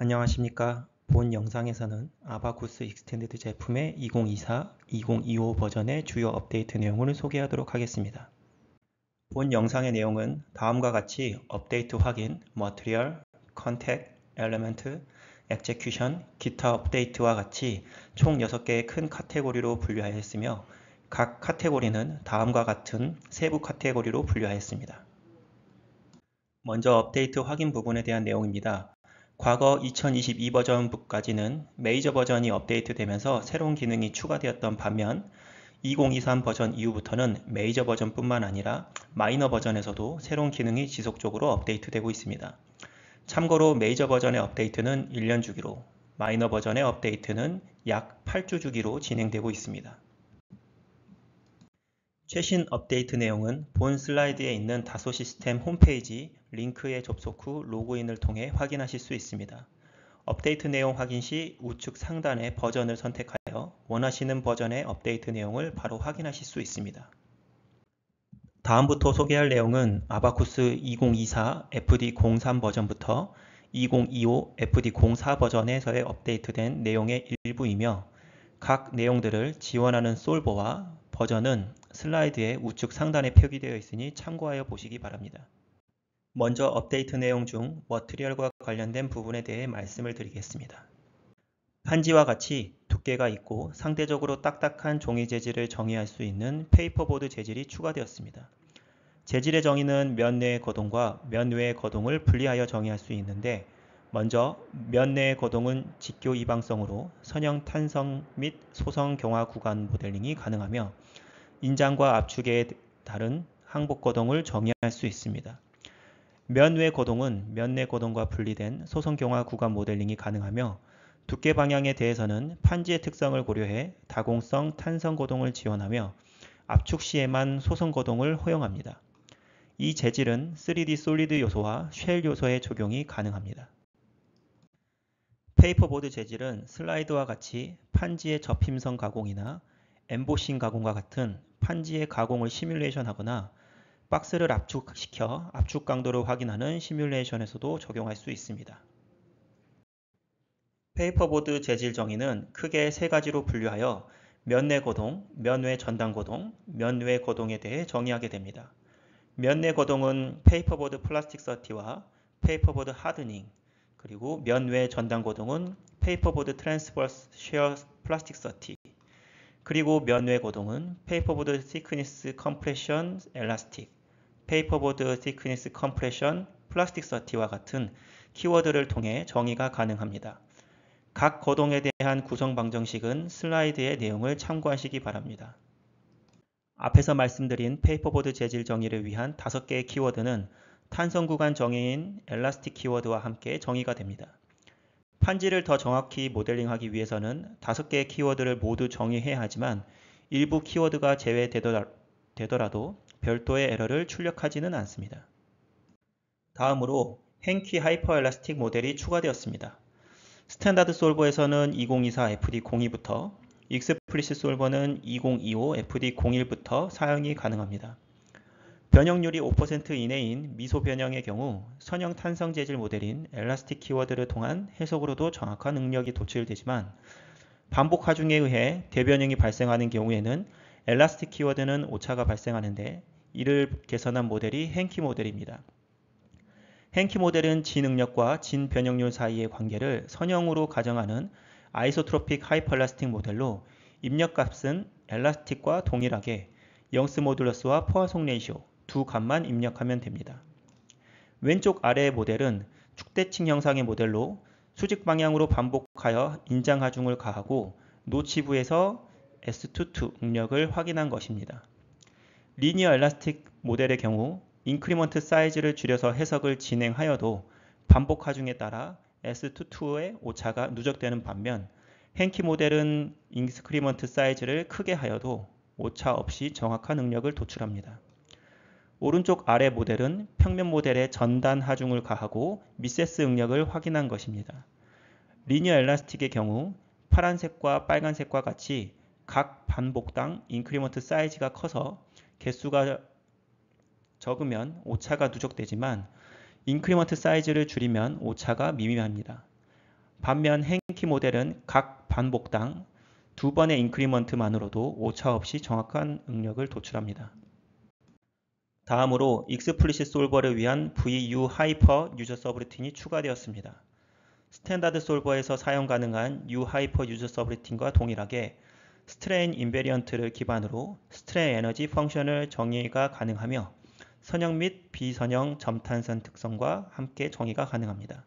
안녕하십니까. 본 영상에서는 아바쿠스 익스텐디드 제품의 2024, 2025 버전의 주요 업데이트 내용을 소개하도록 하겠습니다. 본 영상의 내용은 다음과 같이 업데이트 확인, 머티리얼, 컨택, 엘리멘트, 엑제큐션, 기타 업데이트와 같이 총 6개의 큰 카테고리로 분류하였으며 각 카테고리는 다음과 같은 세부 카테고리로 분류하였습니다. 먼저 업데이트 확인 부분에 대한 내용입니다. 과거 2022 버전까지는 메이저 버전이 업데이트되면서 새로운 기능이 추가되었던 반면 2023 버전 이후부터는 메이저 버전뿐만 아니라 마이너 버전에서도 새로운 기능이 지속적으로 업데이트되고 있습니다. 참고로 메이저 버전의 업데이트는 1년 주기로, 마이너 버전의 업데이트는 약 8주 주기로 진행되고 있습니다. 최신 업데이트 내용은 본 슬라이드에 있는 다소 시스템 홈페이지 링크에 접속 후 로그인을 통해 확인하실 수 있습니다. 업데이트 내용 확인 시 우측 상단의 버전을 선택하여 원하시는 버전의 업데이트 내용을 바로 확인하실 수 있습니다. 다음부터 소개할 내용은 아바쿠스 2024 FD03 버전부터 2025 FD04 버전에서의 업데이트된 내용의 일부이며 각 내용들을 지원하는 솔버와 버전은 슬라이드의 우측 상단에 표기되어 있으니 참고하여 보시기 바랍니다. 먼저 업데이트 내용 중 머티리얼과 관련된 부분에 대해 말씀을 드리겠습니다. 한지와 같이 두께가 있고 상대적으로 딱딱한 종이 재질을 정의할 수 있는 페이퍼보드 재질이 추가되었습니다. 재질의 정의는 면 내의 거동과 면 외의 거동을 분리하여 정의할 수 있는데 먼저 면 내의 거동은 직교 이방성으로 선형 탄성 및 소성 경화 구간 모델링이 가능하며 인장과 압축에 따른 항복 거동을 정의할 수 있습니다. 면 외 거동은 면 내 거동과 분리된 소성 경화 구간 모델링이 가능하며 두께 방향에 대해서는 판지의 특성을 고려해 다공성 탄성 거동을 지원하며 압축 시에만 소성 거동을 허용합니다. 이 재질은 3D 솔리드 요소와 쉘 요소의 적용이 가능합니다. 페이퍼보드 재질은 슬라이드와 같이 판지의 접힘성 가공이나 엠보싱 가공과 같은 판지의 가공을 시뮬레이션하거나 박스를 압축시켜 압축 강도를 확인하는 시뮬레이션에서도 적용할 수 있습니다. 페이퍼보드 재질 정의는 크게 세 가지로 분류하여 면 내 거동, 면 외 전단 거동, 면 외 거동에 대해 정의하게 됩니다. 면 내 거동은 페이퍼보드 플라스틱 서티와 페이퍼보드 하드닝, 그리고 면 외 전단 거동은 페이퍼보드 트랜스버스 쉐어 플라스틱 서티, 그리고 면 외 거동은 페이퍼보드 thickness compression elastic, 페이퍼보드 thickness compression 플라스틱 서티와 같은 키워드를 통해 정의가 가능합니다. 각 거동에 대한 구성 방정식은 슬라이드의 내용을 참고하시기 바랍니다. 앞에서 말씀드린 페이퍼보드 재질 정의를 위한 5개의 키워드는 탄성 구간 정의인 엘라스틱 키워드와 함께 정의가 됩니다. 판지를 더 정확히 모델링하기 위해서는 5개의 키워드를 모두 정의해야 하지만 일부 키워드가 제외되더라도 별도의 에러를 출력하지는 않습니다. 다음으로 행키 하이퍼엘라스틱 모델이 추가되었습니다. 스탠다드 솔버에서는 2024 FD02부터 익스플리시 솔버는 2025 FD01부터 사용이 가능합니다. 변형률이 5% 이내인 미소 변형의 경우 선형 탄성 재질 모델인 엘라스틱 키워드를 통한 해석으로도 정확한 응력이 도출되지만 반복 하중에 의해 대변형이 발생하는 경우에는 엘라스틱 키워드는 오차가 발생하는데 이를 개선한 모델이 행키 모델입니다. 행키 모델은 진응력과 진변형률 사이의 관계를 선형으로 가정하는 아이소트로픽 하이퍼엘라스틱 모델로 입력값은 엘라스틱과 동일하게 영스 모듈러스와 포화속 레이시오 두 값만 입력하면 됩니다. 왼쪽 아래의 모델은 축대칭 형상의 모델로 수직 방향으로 반복하여 인장 하중을 가하고 노치부에서 S22 응력을 확인한 것입니다. 리니어 엘라스틱 모델의 경우 인크리먼트 사이즈를 줄여서 해석을 진행하여도 반복 하중에 따라 S22의 오차가 누적되는 반면 행키 모델은 인크리먼트 사이즈를 크게 하여도 오차 없이 정확한 응력을 도출합니다. 오른쪽 아래 모델은 평면 모델에 전단 하중을 가하고 미세스 응력을 확인한 것입니다. 리니어 엘라스틱의 경우 파란색과 빨간색과 같이 각 반복당 인크리먼트 사이즈가 커서 개수가 적으면 오차가 누적되지만 인크리먼트 사이즈를 줄이면 오차가 미미합니다. 반면 행키 모델은 각 반복당 2번의 인크리먼트만으로도 오차 없이 정확한 응력을 도출합니다. 다음으로 익스플리시트 솔버를 위한 VU 하이퍼 유저 서브루틴이 추가되었습니다. 스탠다드 솔버에서 사용 가능한 U 하이퍼 유저 서브루틴과 동일하게 스트레인 인베리언트를 기반으로 스트레인 에너지 펑션을 정의가 가능하며 선형 및 비선형 점탄성 특성과 함께 정의가 가능합니다.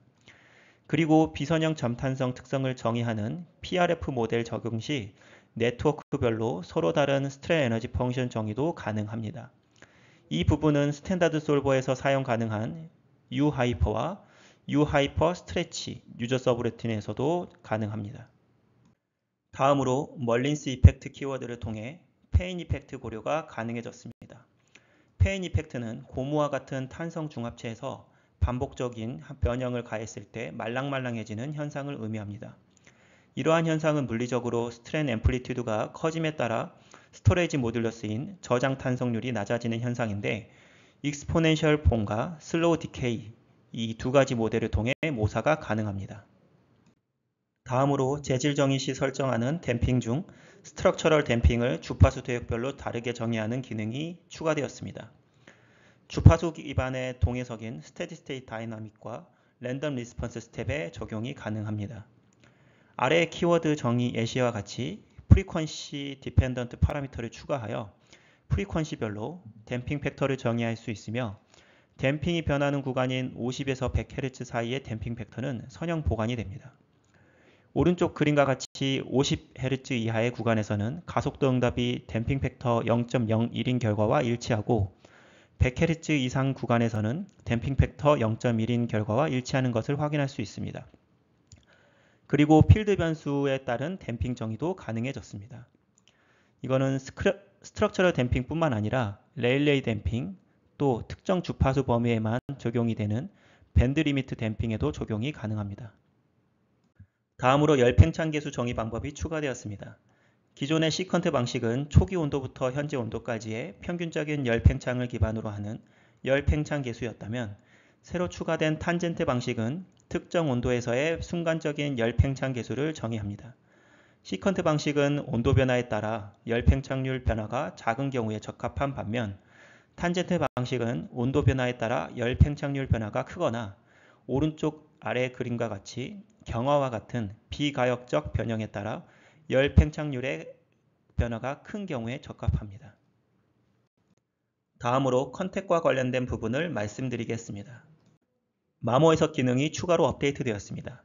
그리고 비선형 점탄성 특성을 정의하는 PRF 모델 적용 시 네트워크별로 서로 다른 스트레인 에너지 펑션 정의도 가능합니다. 이 부분은 스탠다드 솔버에서 사용 가능한 U 하이퍼와 U 하이퍼 스트레치 유저 서브루틴에서도 가능합니다. 다음으로 멀린스 이펙트 키워드를 통해 페인 이펙트 고려가 가능해졌습니다. 페인 이펙트는 고무와 같은 탄성 중합체에서 반복적인 변형을 가했을 때 말랑말랑해지는 현상을 의미합니다. 이러한 현상은 물리적으로 스트레인 앰플리튜드가 커짐에 따라 스토레이지 모듈러스인 저장 탄성률이 낮아지는 현상인데 익스포넨셜 폼과 슬로우 디케이 이 두 가지 모델을 통해 모사가 가능합니다. 다음으로 재질 정의 시 설정하는 댐핑 중 스트럭처럴 댐핑을 주파수 대역별로 다르게 정의하는 기능이 추가되었습니다. 주파수 기반의 동해석인 스테디 스테이트 다이나믹과 랜덤 리스폰스 스텝에 적용이 가능합니다. 아래 키워드 정의 예시와 같이 프리퀀시 디펜던트 파라미터를 추가하여 프리퀀시별로 댐핑 팩터를 정의할 수 있으며 댐핑이 변하는 구간인 50에서 100Hz 사이의 댐핑 팩터는 선형 보관이 됩니다. 오른쪽 그림과 같이 50Hz 이하의 구간에서는 가속도 응답이 댐핑 팩터 0.01인 결과와 일치하고 100Hz 이상 구간에서는 댐핑 팩터 0.1인 결과와 일치하는 것을 확인할 수 있습니다. 그리고 필드 변수에 따른 댐핑 정의도 가능해졌습니다. 이거는 스트럭처럴 댐핑뿐만 아니라 레일레이 댐핑, 또 특정 주파수 범위에만 적용이 되는 밴드 리미트 댐핑에도 적용이 가능합니다. 다음으로 열팽창 계수 정의 방법이 추가되었습니다. 기존의 시컨트 방식은 초기 온도부터 현재 온도까지의 평균적인 열팽창을 기반으로 하는 열팽창 계수였다면 새로 추가된 탄젠트 방식은 특정 온도에서의 순간적인 열팽창 계수를 정의합니다. 시컨트 방식은 온도 변화에 따라 열팽창률 변화가 작은 경우에 적합한 반면 탄젠트 방식은 온도 변화에 따라 열팽창률 변화가 크거나 오른쪽 아래 그림과 같이 경화와 같은 비가역적 변형에 따라 열팽창률의 변화가 큰 경우에 적합합니다. 다음으로 컨택과 관련된 부분을 말씀드리겠습니다. 마모 해석 기능이 추가로 업데이트되었습니다.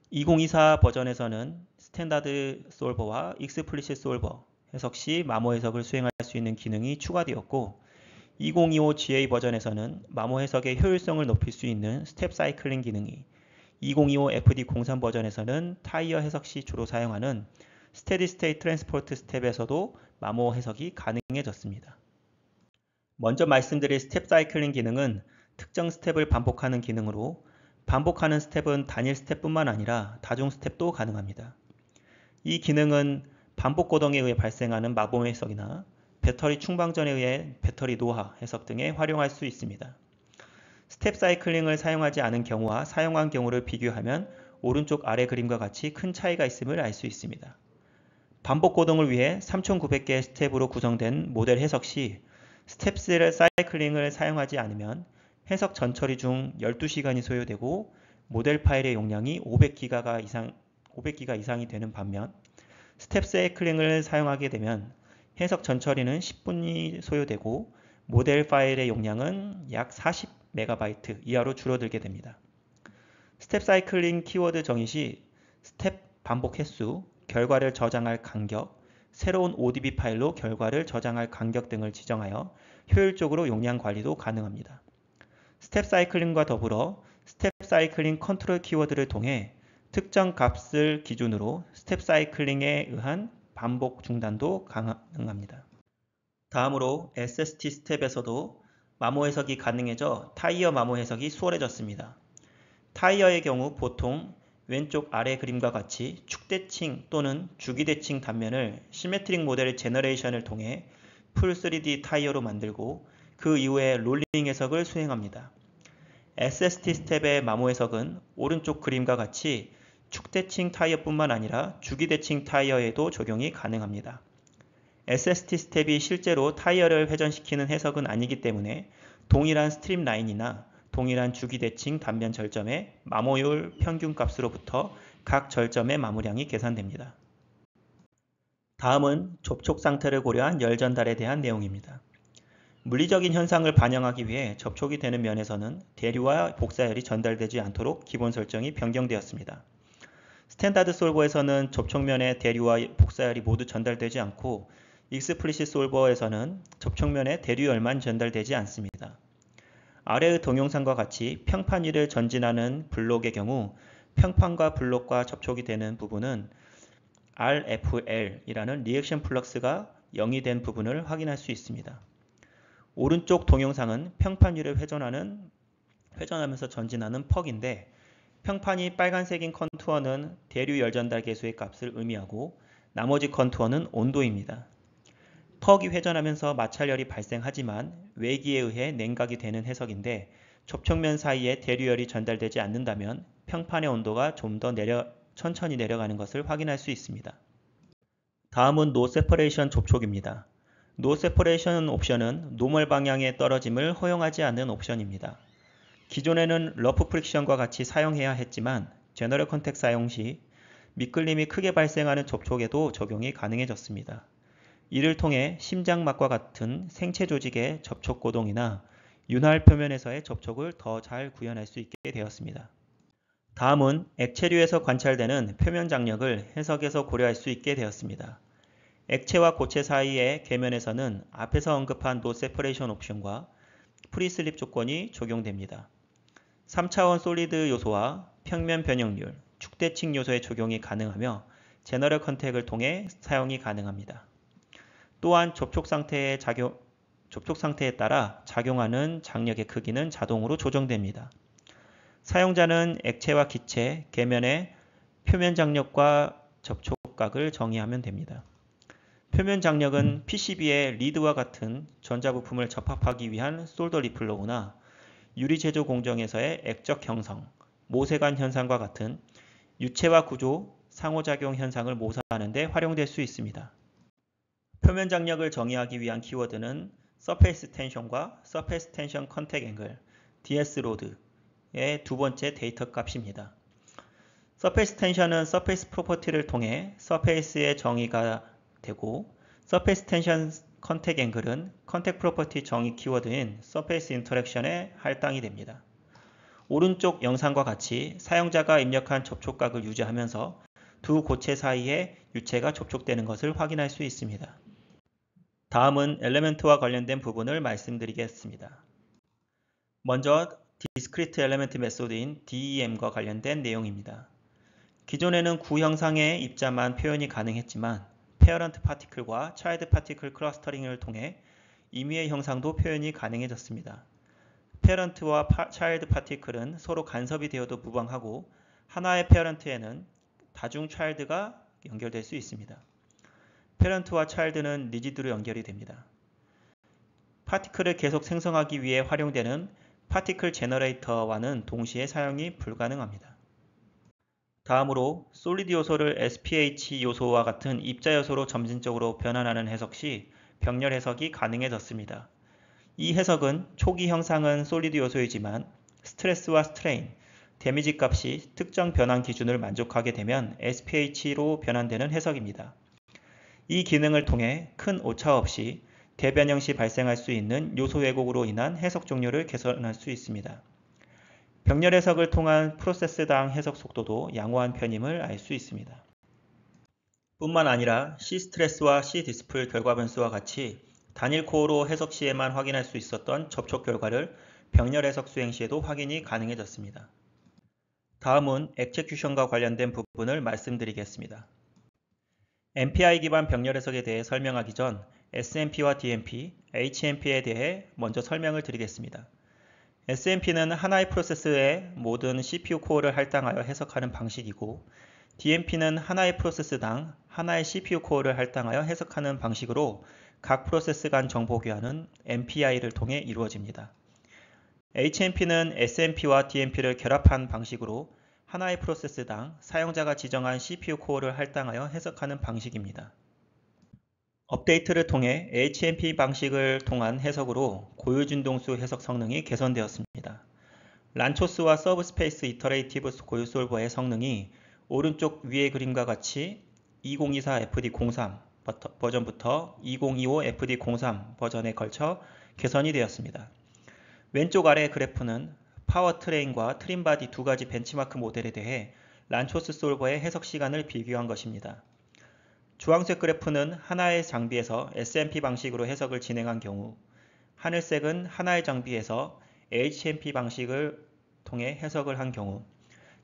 2024 버전에서는 스탠다드 솔버와 익스플리시트 솔버 해석 시 마모 해석을 수행할 수 있는 기능이 추가되었고 2025 GA 버전에서는 마모 해석의 효율성을 높일 수 있는 스텝 사이클링 기능이 2025 FD03 버전에서는 타이어 해석 시 주로 사용하는 스테디 스테이트 트랜스포트 스텝에서도 마모 해석이 가능해졌습니다. 먼저 말씀드릴 스텝 사이클링 기능은 특정 스텝을 반복하는 기능으로 반복하는 스텝은 단일 스텝뿐만 아니라 다중 스텝도 가능합니다. 이 기능은 반복 고동에 의해 발생하는 마모 해석이나 배터리 충방전에 의해 배터리 노화 해석 등에 활용할 수 있습니다. 스텝 사이클링을 사용하지 않은 경우와 사용한 경우를 비교하면 오른쪽 아래 그림과 같이 큰 차이가 있음을 알 수 있습니다. 반복 고동을 위해 3900개의 스텝으로 구성된 모델 해석 시 스텝 사이클링을 사용하지 않으면 해석 전처리 중 12시간이 소요되고 모델 파일의 용량이 500기가 이상이 되는 반면 스텝 사이클링을 사용하게 되면 해석 전처리는 10분이 소요되고 모델 파일의 용량은 약 40MB 이하로 줄어들게 됩니다. 스텝 사이클링 키워드 정의 시 스텝 반복 횟수, 결과를 저장할 간격, 새로운 ODB 파일로 결과를 저장할 간격 등을 지정하여 효율적으로 용량 관리도 가능합니다. 스텝 사이클링과 더불어 스텝 사이클링 컨트롤 키워드를 통해 특정 값을 기준으로 스텝 사이클링에 의한 반복 중단도 가능합니다. 다음으로 SST 스텝에서도 마모 해석이 가능해져 타이어 마모 해석이 수월해졌습니다. 타이어의 경우 보통 왼쪽 아래 그림과 같이 축대칭 또는 주기대칭 단면을 시메트릭 모델 제너레이션을 통해 풀 3D 타이어로 만들고 그 이후에 롤링 해석을 수행합니다. SST 스텝의 마모 해석은 오른쪽 그림과 같이 축대칭 타이어뿐만 아니라 주기대칭 타이어에도 적용이 가능합니다. SST 스텝이 실제로 타이어를 회전시키는 해석은 아니기 때문에 동일한 스트림 라인이나 동일한 주기대칭 단면 절점의 마모율 평균값으로부터 각 절점의 마모량이 계산됩니다. 다음은 접촉 상태를 고려한 열 전달에 대한 내용입니다. 물리적인 현상을 반영하기 위해 접촉이 되는 면에서는 대류와 복사열이 전달되지 않도록 기본 설정이 변경되었습니다. 스탠다드 솔버에서는 접촉면에 대류와 복사열이 모두 전달되지 않고 익스플리시 솔버에서는 접촉면에 대류열만 전달되지 않습니다. 아래의 동영상과 같이 평판 위를 전진하는 블록의 경우 평판과 블록과 접촉이 되는 부분은 RFL이라는 리액션 플럭스가 0이 된 부분을 확인할 수 있습니다. 오른쪽 동영상은 평판 위를 회전하면서 전진하는 퍽인데 평판이 빨간색인 컨투어는 대류 열전달 계수의 값을 의미하고 나머지 컨투어는 온도입니다. 퍽이 회전하면서 마찰열이 발생하지만 외기에 의해 냉각이 되는 해석인데 접촉면 사이에 대류열이 전달되지 않는다면 평판의 온도가 좀 더 천천히 내려가는 것을 확인할 수 있습니다. 다음은 No Separation 접촉입니다. No Separation 옵션은 노멀 방향의 떨어짐을 허용하지 않는 옵션입니다. 기존에는 러프 프릭션과 같이 사용해야 했지만 제너럴 컨택 사용 시 미끌림이 크게 발생하는 접촉에도 적용이 가능해졌습니다. 이를 통해 심장막과 같은 생체 조직의 접촉 고동이나 윤활 표면에서의 접촉을 더 잘 구현할 수 있게 되었습니다. 다음은 액체류에서 관찰되는 표면 장력을 해석에서 고려할 수 있게 되었습니다. 액체와 고체 사이의 계면에서는 앞에서 언급한 No Separation 옵션과 프리슬립 조건이 적용됩니다. 3차원 솔리드 요소와 평면 변형률, 축대칭 요소의 적용이 가능하며 제너럴 컨택을 통해 사용이 가능합니다. 또한 접촉 상태에 따라 작용하는 장력의 크기는 자동으로 조정됩니다. 사용자는 액체와 기체, 계면의 표면 장력과 접촉각을 정의하면 됩니다. 표면 장력은 PCB에 리드와 같은 전자부품을 접합하기 위한 솔더 리플러우나 유리 제조 공정에서의 액적 형성, 모세관 현상과 같은 유체와 구조, 상호작용 현상을 모사하는 데 활용될 수 있습니다. 표면 장력을 정의하기 위한 키워드는 Surface Tension과 Surface Tension Contact Angle, DS로드의 두 번째 데이터 값입니다. Surface Tension은 Surface Property를 통해 Surface의 정의가 되고 Surface Tension Contact Angle은 Contact Property 정의 키워드인 Surface Interaction에 할당이 됩니다. 오른쪽 영상과 같이 사용자가 입력한 접촉각을 유지하면서 두 고체 사이에 유체가 접촉되는 것을 확인할 수 있습니다. 다음은 엘리멘트와 관련된 부분을 말씀드리겠습니다. 먼저 Discrete Element Method인 DEM과 관련된 내용입니다. 기존에는 구형상의 입자만 표현이 가능했지만 페어런트 파티클과 차일드 파티클 클러스터링을 통해 임의의 형상도 표현이 가능해졌습니다. 페어런트와 차일드 파티클은 서로 간섭이 되어도 무방하고 하나의 페어런트에는 다중 차일드가 연결될 수 있습니다. 페어런트와 차일드는 리지드로 연결이 됩니다. 파티클을 계속 생성하기 위해 활용되는 파티클 제너레이터와는 동시에 사용이 불가능합니다. 다음으로 솔리드 요소를 SPH 요소와 같은 입자 요소로 점진적으로 변환하는 해석 시 병렬 해석이 가능해졌습니다. 이 해석은 초기 형상은 솔리드 요소이지만 스트레스와 스트레인, 데미지 값이 특정 변환 기준을 만족하게 되면 SPH로 변환되는 해석입니다. 이 기능을 통해 큰 오차 없이 대변형 시 발생할 수 있는 요소 왜곡으로 인한 해석 종류를 개선할 수 있습니다. 병렬 해석을 통한 프로세스당 해석 속도도 양호한 편임을 알 수 있습니다. 뿐만 아니라 C스트레스와 C디스플 결과 변수와 같이 단일 코어로 해석 시에만 확인할 수 있었던 접촉 결과를 병렬 해석 수행 시에도 확인이 가능해졌습니다. 다음은 엑제큐션과 관련된 부분을 말씀드리겠습니다. MPI 기반 병렬 해석에 대해 설명하기 전 SMP와 DMP, HMP에 대해 먼저 설명을 드리겠습니다. SMP는 하나의 프로세스의 모든 CPU 코어를 할당하여 해석하는 방식이고 DMP는 하나의 프로세스당 하나의 CPU 코어를 할당하여 해석하는 방식으로 각 프로세스 간 정보 교환은 MPI를 통해 이루어집니다. HMP는 SMP와 DMP를 결합한 방식으로 하나의 프로세스당 사용자가 지정한 CPU 코어를 할당하여 해석하는 방식입니다. 업데이트를 통해 HMP 방식을 통한 해석으로 고유진동수 해석 성능이 개선되었습니다. 란초스와 서브스페이스 이터레이티브 고유 솔버의 성능이 오른쪽 위의 그림과 같이 2024 FD03 버전부터 2025 FD03 버전에 걸쳐 개선이 되었습니다. 왼쪽 아래 그래프는 파워트레인과 트림바디 두 가지 벤치마크 모델에 대해 란초스 솔버의 해석 시간을 비교한 것입니다. 주황색 그래프는 하나의 장비에서 SMP 방식으로 해석을 진행한 경우, 하늘색은 하나의 장비에서 HMP 방식을 통해 해석을 한 경우,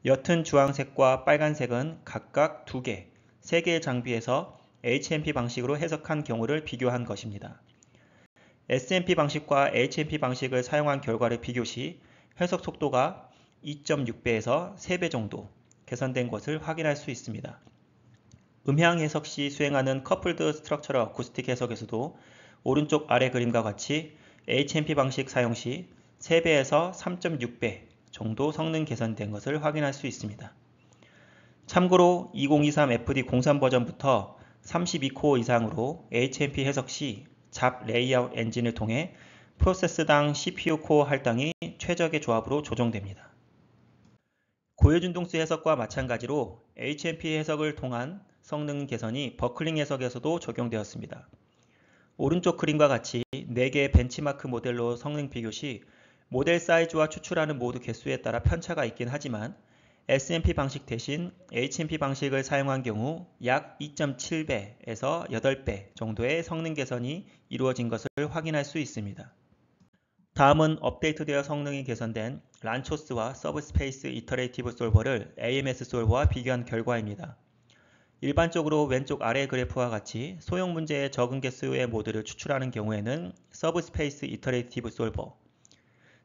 옅은 주황색과 빨간색은 각각 2개, 3개의 장비에서 HMP 방식으로 해석한 경우를 비교한 것입니다. SMP 방식과 HMP 방식을 사용한 결과를 비교 시 해석 속도가 2.6배에서 3배 정도 개선된 것을 확인할 수 있습니다. 음향 해석 시 수행하는 커플드 스트럭처럴 어쿠스틱 해석에서도 오른쪽 아래 그림과 같이 HMP 방식 사용 시 3배에서 3.6배 정도 성능 개선된 것을 확인할 수 있습니다. 참고로 2023 FD03 버전부터 32코어 이상으로 HMP 해석 시 잡 레이아웃 엔진을 통해 프로세스당 CPU 코어 할당이 최적의 조합으로 조정됩니다. 고유진동수 해석과 마찬가지로 HMP 해석을 통한 성능 개선이 버클링 해석에서도 적용되었습니다. 오른쪽 그림과 같이 4개의 벤치마크 모델로 성능 비교 시 모델 사이즈와 추출하는 모드 개수에 따라 편차가 있긴 하지만 SMP 방식 대신 HMP 방식을 사용한 경우 약 2.7배에서 8배 정도의 성능 개선이 이루어진 것을 확인할 수 있습니다. 다음은 업데이트되어 성능이 개선된 란초스와 서브스페이스 이터레이티브 솔버를 AMS 솔버와 비교한 결과입니다. 일반적으로 왼쪽 아래 그래프와 같이 소형 문제의 적은 개수의 모드를 추출하는 경우에는 서브스페이스 이터레이티브 솔버,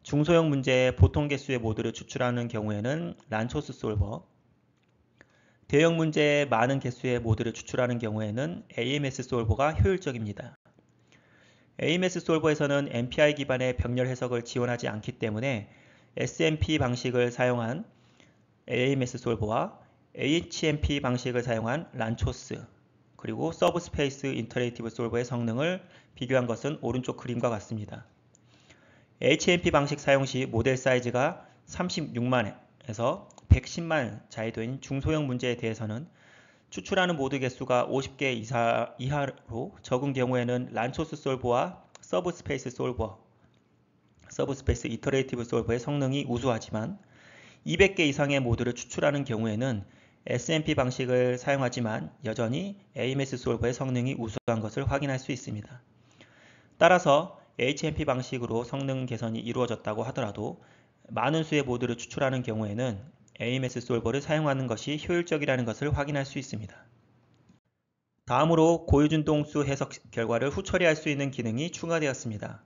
중소형 문제의 보통 개수의 모드를 추출하는 경우에는 란초스 솔버, 대형 문제의 많은 개수의 모드를 추출하는 경우에는 AMS 솔버가 효율적입니다. AMS 솔버에서는 MPI 기반의 병렬 해석을 지원하지 않기 때문에 SMP 방식을 사용한 AMS 솔버와 HMP 방식을 사용한 란초스, 그리고 서브스페이스 인터레이티브 솔버의 성능을 비교한 것은 오른쪽 그림과 같습니다. HMP 방식 사용 시 모델 사이즈가 36만에서 110만 자이도인 중소형 문제에 대해서는 추출하는 모드 개수가 50개 이하로 적은 경우에는 란초스 솔버와 서브스페이스 이터레이티브 솔버의 성능이 우수하지만 200개 이상의 모드를 추출하는 경우에는 SMP 방식을 사용하지만 여전히 AMS 솔버의 성능이 우수한 것을 확인할 수 있습니다. 따라서 HMP 방식으로 성능 개선이 이루어졌다고 하더라도 많은 수의 모드를 추출하는 경우에는 AMS 솔버를 사용하는 것이 효율적이라는 것을 확인할 수 있습니다. 다음으로 고유진동수 해석 결과를 후처리할 수 있는 기능이 추가되었습니다.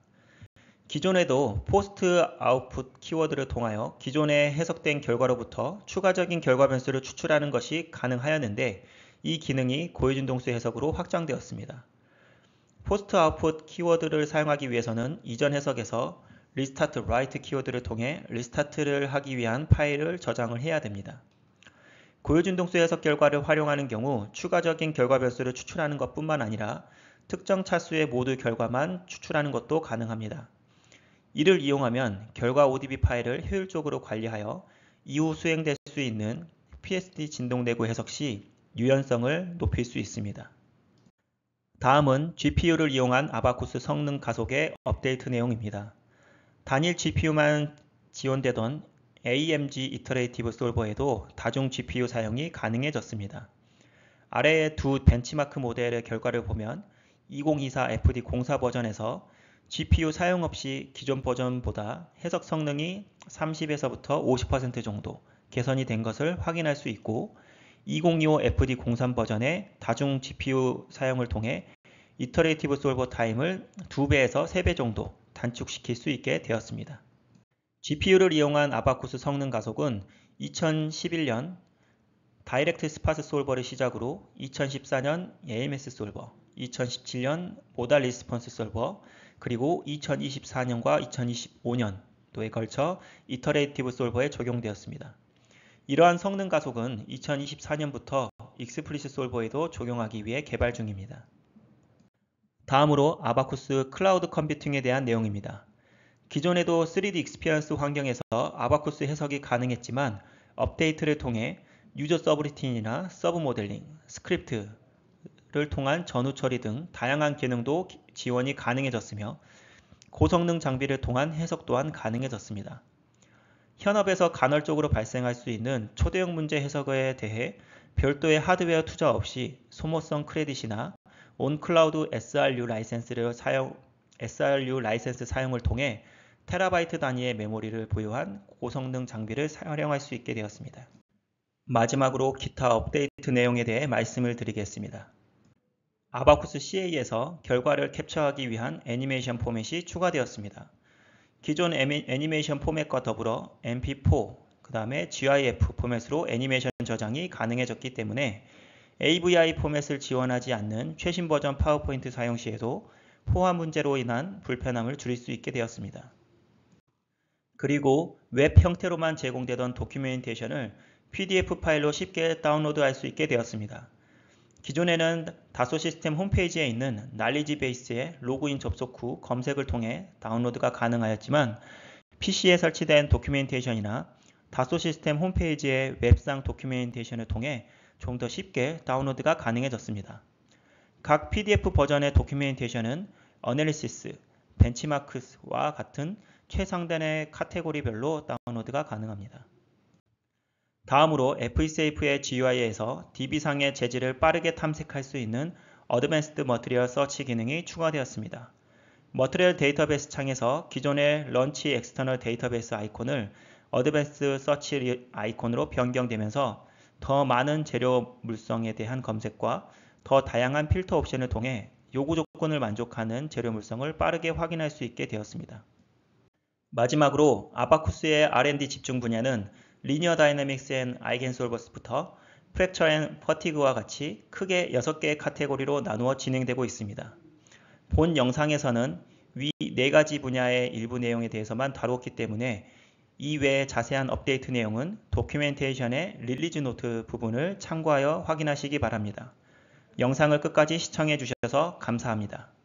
기존에도 포스트 아웃풋 키워드를 통하여 기존에 해석된 결과로부터 추가적인 결과 변수를 추출하는 것이 가능하였는데 이 기능이 고유진동수 해석으로 확장되었습니다. 포스트 아웃풋 키워드를 사용하기 위해서는 이전 해석에서 리스타트 라이트 키워드를 통해 리스타트를 하기 위한 파일을 저장을 해야 됩니다. 고유진동수 해석 결과를 활용하는 경우 추가적인 결과 변수를 추출하는 것뿐만 아니라 특정 차수의 모두 결과만 추출하는 것도 가능합니다. 이를 이용하면 결과 ODB 파일을 효율적으로 관리하여 이후 수행될 수 있는 PSD 진동내구 해석 시 유연성을 높일 수 있습니다. 다음은 GPU를 이용한 아바쿠스 성능 가속의 업데이트 내용입니다. 단일 GPU만 지원되던 AMG 이터레이티브 솔버에도 다중 GPU 사용이 가능해졌습니다. 아래의 두 벤치마크 모델의 결과를 보면 2024 FD04 버전에서 GPU 사용 없이 기존 버전보다 해석 성능이 30에서부터 50% 정도 개선이 된 것을 확인할 수 있고 2025 FD03 버전의 다중 GPU 사용을 통해 이터레이티브 솔버 타임을 2배에서 3배 정도 단축시킬 수 있게 되었습니다. GPU를 이용한 아바쿠스 성능 가속은 2011년 다이렉트 스파스 솔버를 시작으로 2014년 AMS 솔버, 2017년 모달 리스폰스 솔버, 그리고 2024년과 2025년도에 걸쳐 이터레이티브 솔버에 적용되었습니다. 이러한 성능 가속은 2024년부터 익스플리시 솔버에도 적용하기 위해 개발 중입니다. 다음으로 아바쿠스 클라우드 컴퓨팅에 대한 내용입니다. 기존에도 3D 익스피리언스 환경에서 아바쿠스 해석이 가능했지만 업데이트를 통해 유저 서브루틴이나 서브 모델링, 스크립트를 통한 전후 처리 등 다양한 기능도 지원이 가능해졌으며 고성능 장비를 통한 해석 또한 가능해졌습니다. 현업에서 간헐적으로 발생할 수 있는 초대형 문제 해석에 대해 별도의 하드웨어 투자 없이 소모성 크레딧이나 온클라우드 SRU 라이센스 사용을 통해 테라바이트 단위의 메모리를 보유한 고성능 장비를 활용할 수 있게 되었습니다. 마지막으로 기타 업데이트 내용에 대해 말씀을 드리겠습니다. 아바쿠스 CA에서 결과를 캡처하기 위한 애니메이션 포맷이 추가되었습니다. 기존 애니메이션 포맷과 더불어 MP4, 그 다음에 GIF 포맷으로 애니메이션 저장이 가능해졌기 때문에 AVI 포맷을 지원하지 않는 최신 버전 파워포인트 사용 시에도 포화 문제로 인한 불편함을 줄일 수 있게 되었습니다. 그리고 웹 형태로만 제공되던 도큐멘테이션을 PDF 파일로 쉽게 다운로드할 수 있게 되었습니다. 기존에는 다소 시스템 홈페이지에 있는 날리지 베이스에 로그인 접속 후 검색을 통해 다운로드가 가능하였지만 PC에 설치된 도큐멘테이션이나 다소 시스템 홈페이지의 웹상 도큐멘테이션을 통해 좀 더 쉽게 다운로드가 가능해졌습니다. 각 PDF 버전의 도큐멘테이션은 어널리시스, 벤치마크와 같은 최상단의 카테고리별로 다운로드가 가능합니다. 다음으로 FSafe의 GUI에서 DB상의 재질을 빠르게 탐색할 수 있는 어드밴스드 머티리얼 서치 기능이 추가되었습니다. 머티리얼 데이터베이스 창에서 기존의 런치 엑스터널 데이터베이스 아이콘을 어드밴스드 서치 아이콘으로 변경되면서 더 많은 재료 물성에 대한 검색과 더 다양한 필터 옵션을 통해 요구 조건을 만족하는 재료 물성을 빠르게 확인할 수 있게 되었습니다. 마지막으로 아바쿠스의 R&D 집중 분야는 리니어 다이내믹스 앤 아이겐솔버스부터 프랙처 앤 퍼티그와 같이 크게 6개의 카테고리로 나누어 진행되고 있습니다. 본 영상에서는 위 4가지 분야의 일부 내용에 대해서만 다루었기 때문에 이 외의 자세한 업데이트 내용은 도큐멘테이션의 릴리즈 노트 부분을 참고하여 확인하시기 바랍니다. 영상을 끝까지 시청해 주셔서 감사합니다.